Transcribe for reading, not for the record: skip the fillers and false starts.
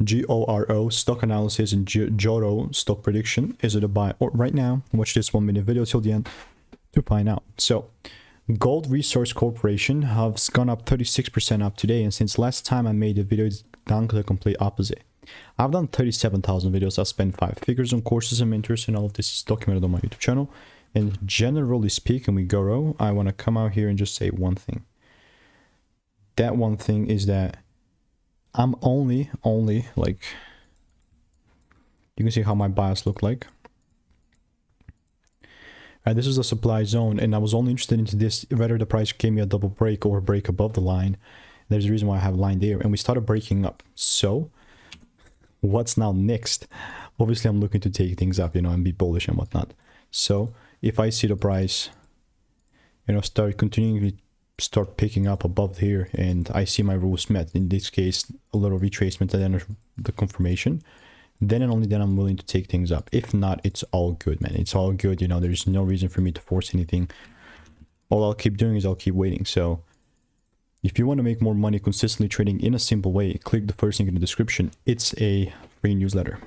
GORO Stock Analysis and GORO Stock Prediction. Is it a buy or right now? Watch this 1 minute video till the end to find out. So Gold Resource Corporation has gone up 36% up today, and since last time I made a video, it's done the complete opposite. I've done 37,000 videos. I've spent 5 figures on courses and mentors, and all of this is documented on my YouTube channel. And generally speaking, with GORO, I want to come out here and just say one thing. That one thing is that I'm only like, you can see how my bias look like. And this is a supply zone, and I was only interested into this whether the price gave me a double break or a break above the line. There's a reason why I have a line there, and we started breaking up. So what's now next? Obviously I'm looking to take things up, you know, and be bullish and whatnot. So if I see the price, you know, start picking up above here, and I see my rules met, in this case a little retracement at the end of the confirmation, then and only then I'm willing to take things up. If not, it's all good, man. It's all good, you know. There's no reason for me to force anything. All I'll keep doing is I'll keep waiting. So if you want to make more money consistently trading in a simple way, click the first link in the description. It's a free newsletter.